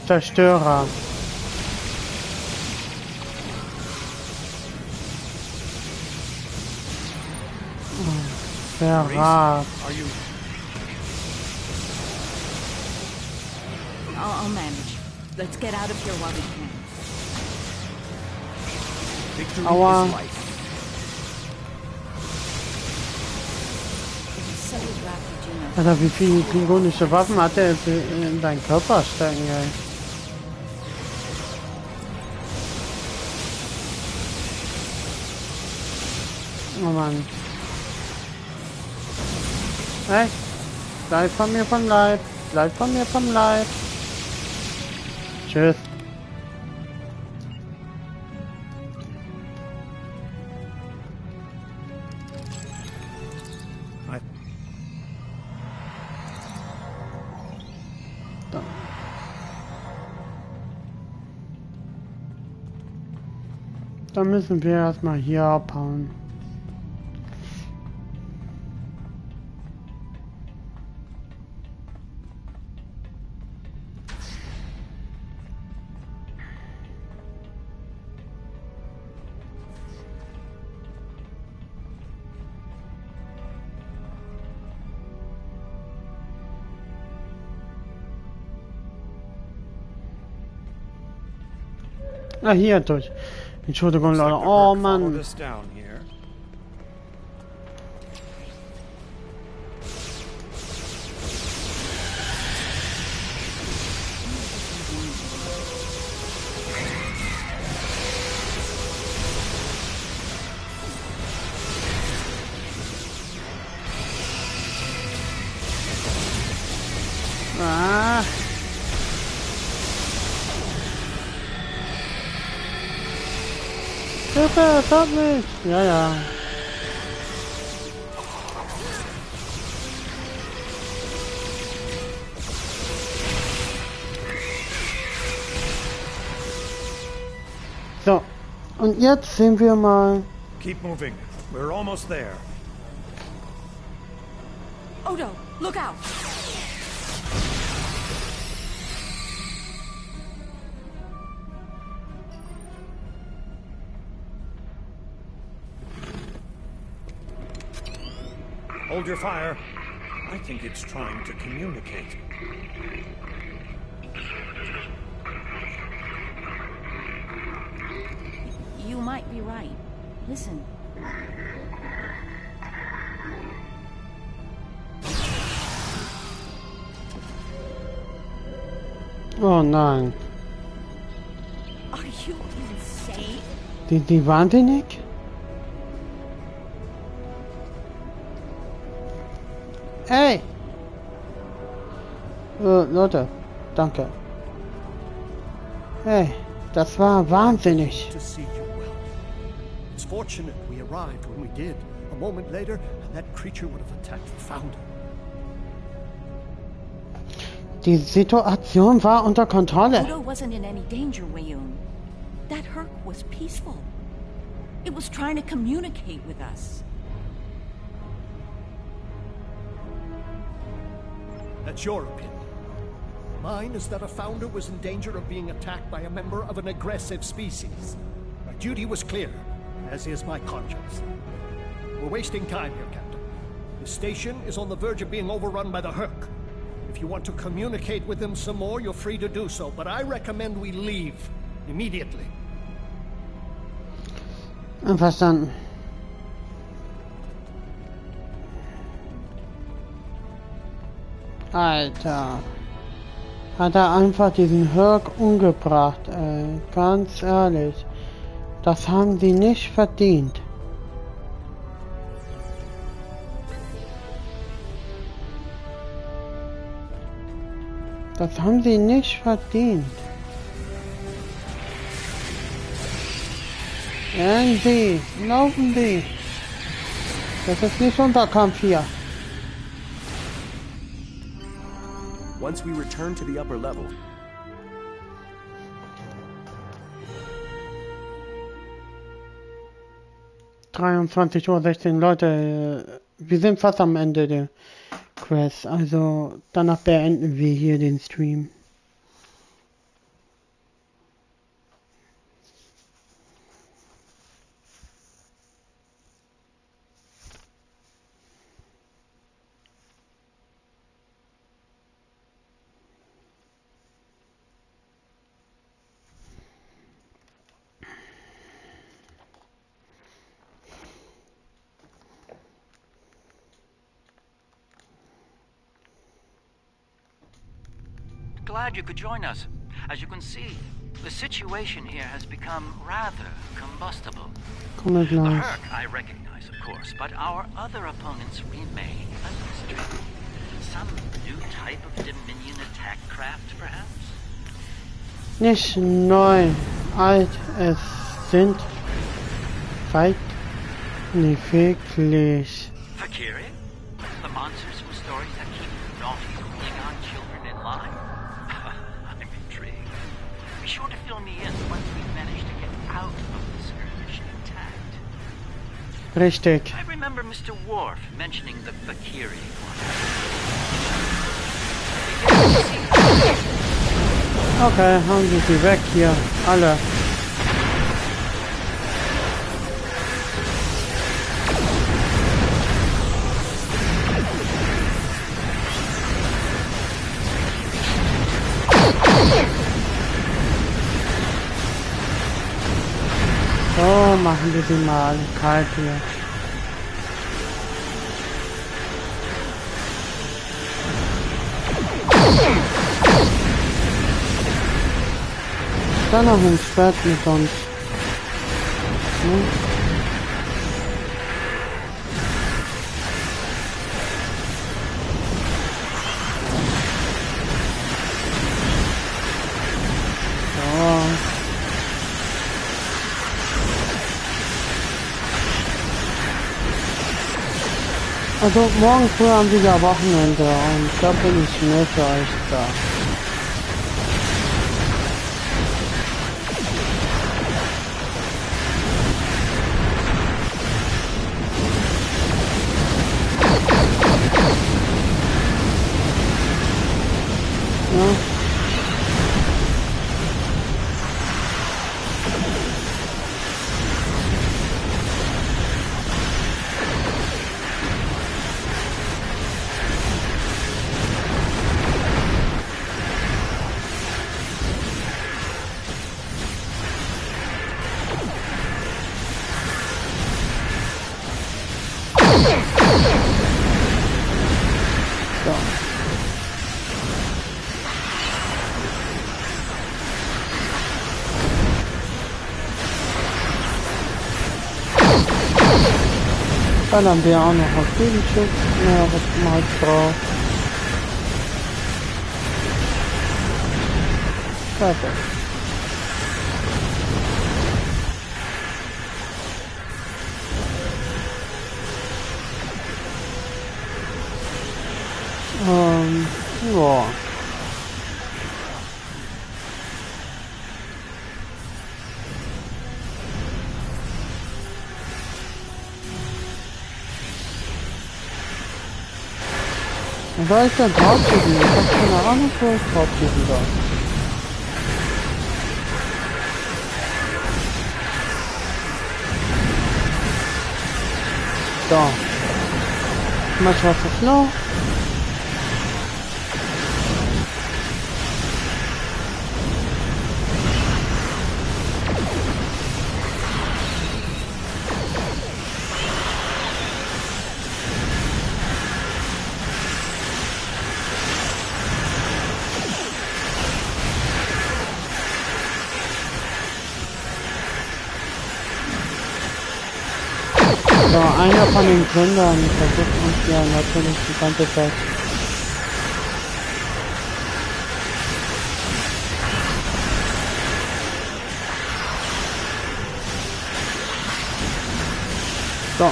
Zerstörer. Verrat. I'll manage. Let's get out of here while we can. Victory Aua. is life. Alter, wie viele klingonische Waffen hat er jetzt in deinen Körper stecken, ey? Oh Mann. Hey, bleib von mir vom Leib. Bleib von mir vom Leib. Tschüss. Dann müssen wir erstmal hier abhauen. Ah, hier durch. Entschuldigung, Leute. Oh, Mann. Ah. Hilfe, stopp mich! Ja, ja. So, und jetzt sehen wir mal. Keep moving. We're almost there. Odo, look out! Hold your fire. I think it's trying to communicate. You might be right. Listen. Oh nein. Are you insane? Die wahnsinnig? Hey! Leute, danke. Hey, das war wahnsinnig. To see you well. It's fortunate we arrived when we did. A moment later, and that creature would have attacked the Founder. Die Situation war unter Kontrolle. Odo wasn't in any danger, Wayun. That Herc was peaceful. It was trying to communicate with us. That's your opinion. Mine is that a Founder was in danger of being attacked by a member of an aggressive species. My duty was clear, as is my conscience. We're wasting time here, Captain. The station is on the verge of being overrun by the Herc. If you want to communicate with them some more, you're free to do so, but I recommend we leave immediately. Einverstanden. Alter. Hat er einfach diesen Herc umgebracht, ey. Ganz ehrlich. Das haben die nicht verdient. Das haben sie nicht verdient. Irgendwie, laufen die. Das ist nicht unser Kampf hier. Once we return to the upper level, 23:16 Uhr, Leute, wir sind fast am Ende der Quest, also danach beenden wir hier den Stream. Glad you could join us. As you can see, the situation here has become rather combustible. The Herc I recognize, of course, but our other opponents remain a mystery. Some new type of Dominion attack craft, perhaps? Nicht neu, alt, es sind weit nicht wirklich. Fakiri? The monsters from stories that keep naughty Klingon children in line? I'm intrigued. Be sure to fill me in once we manage to get out of the skirmish. Richtig. I remember Mr. Worf mentioning the Bakiri once. Okay, hauen Sie sie weg hier. Alle. So, machen wir sie mal kalt hier. Dann noch ein Schwert mit uns. Hm? So. Also morgen früh haben wir ja Wochenende und da bin ich mehr für euch da. Ja. Dann haben wir auch noch auf den Schutz. Ja, was mal drauf. Fertig. Ja. Soll ich denn draufschieben? Ich hab keine Ahnung, wo ich draufschieben soll. So. Mal was ist noch? So, einer von den Gründern versucht uns ja natürlich die ganze Zeit. So.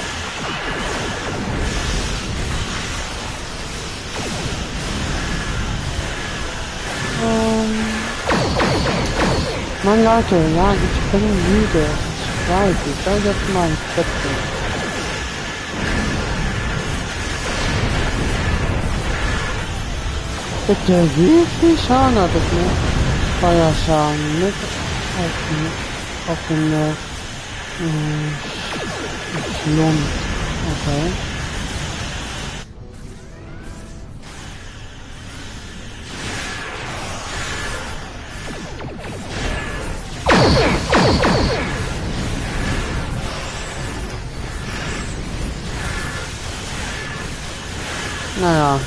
Mann Leute, ja, ich bin müde. Ich weiß, ich soll jetzt mal ins Bett gehen. Bitte, wie viel Schaden hat es mir? Feuerschaden mit auf den Schlund. Okay. Naja.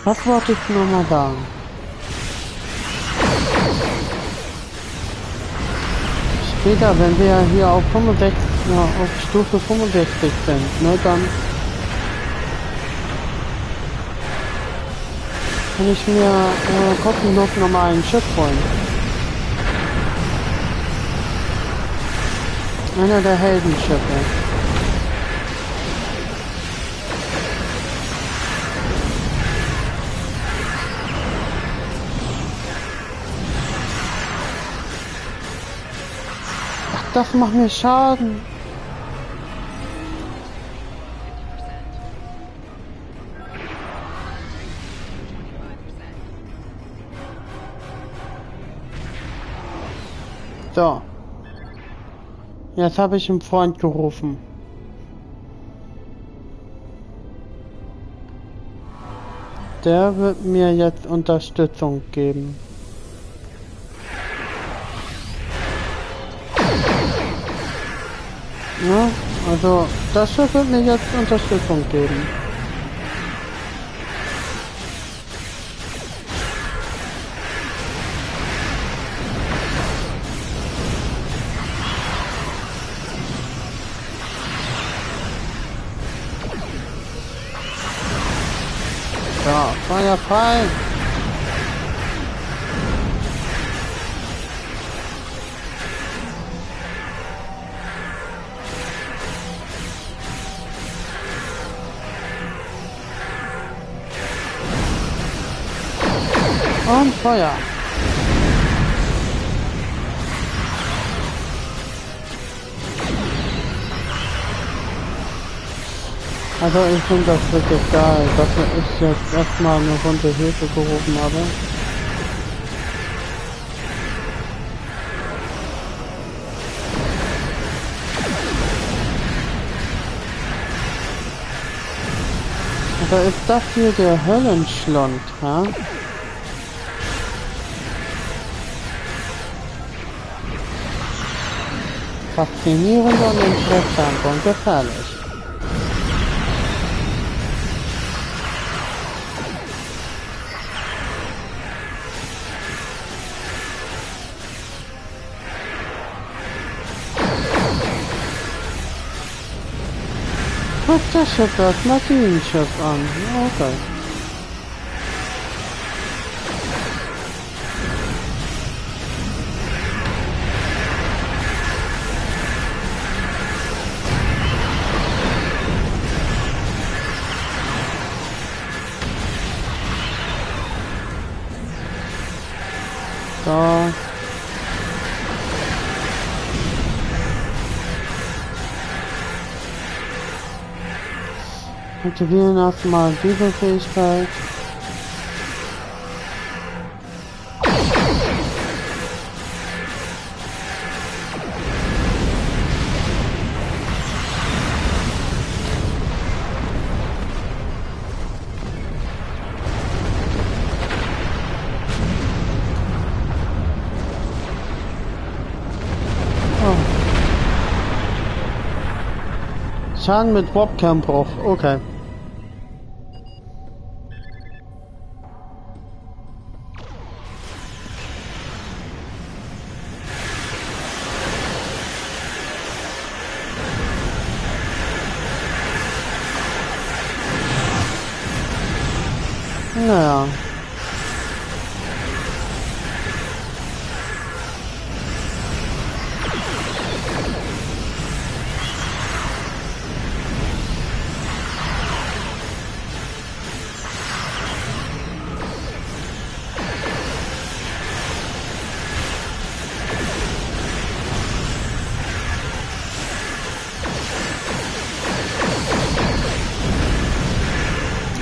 Was wollte ich nochmal sagen? Später, wenn wir hier auf 65, ja, auf Stufe 65 sind, ne, dann kann ich mir kostenlos nochmal ein Schiff holen. Einer der Heldenschiffe. Ach, das macht mir Schaden. So. Jetzt habe ich einen Freund gerufen. Der wird mir jetzt Unterstützung geben. Ja, also das Schiff wird mir jetzt Unterstützung geben. Ja, Feuer frei! Und Feuer! Also ich finde das wirklich geil, dass ich jetzt erstmal eine Runde Hilfe gerufen habe. Also ist das hier der Höllenschlund, ha? Faszinierend und interessant und gefährlich. Guckt das Schiff das Maschinenschiff an. Okay. So. Aktivieren erstmal diese Fähigkeit. Schaden mit Webcam-Bruch, okay. Naja.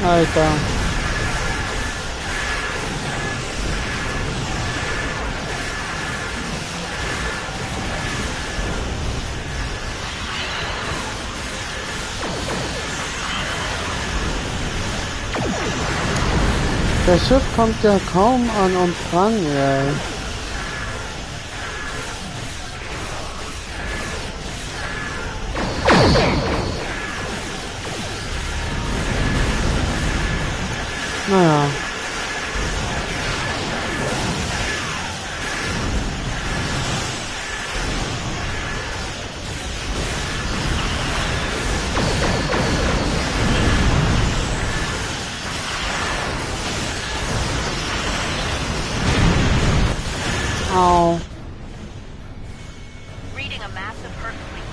Alter. Das Schiff kommt ja kaum an uns ran, ey. Naja.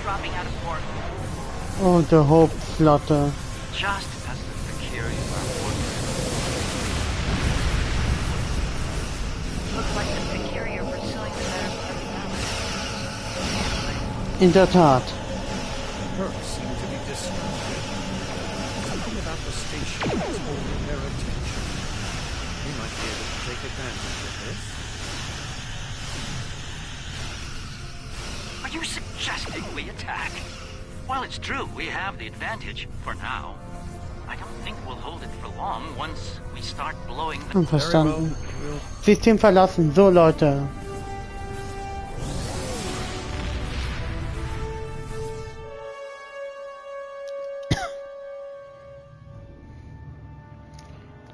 dropping out of port. Oh, the Hauptflotte. Just as the Precarious are ordering. Looks like the Precarious are pursuing the better part of the In der Tat. Hercs seem to be distracted. Something about the station is holding their attention. We might be able to take advantage of this. Are you suggesting we attack? Well, it's true, we have the advantage, for now. I don't think we'll hold it for long once we start blowing the... Verstanden. System verlassen. So, Leute.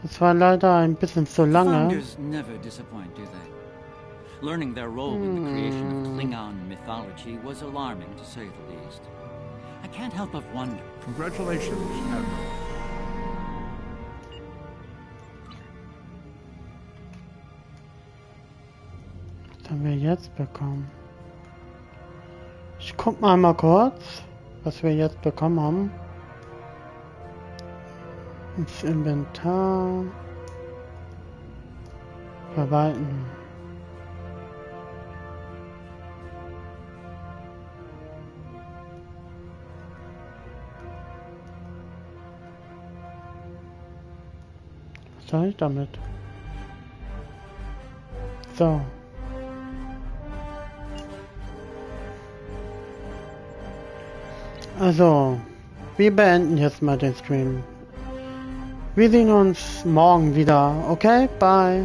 Das war leider ein bisschen zu lange. Founders never disappoint, do they? Learning their role in the creation of Klingon mythology was alarming, to say the least. I can't help but wonder. Congratulations, Admiral. Was haben wir jetzt bekommen? Ich guck mal kurz, was wir jetzt bekommen haben. Ins Inventar. Verwalten. Was soll ich damit? So. Also, wir beenden jetzt mal den Stream. Wir sehen uns morgen wieder. Okay, bye.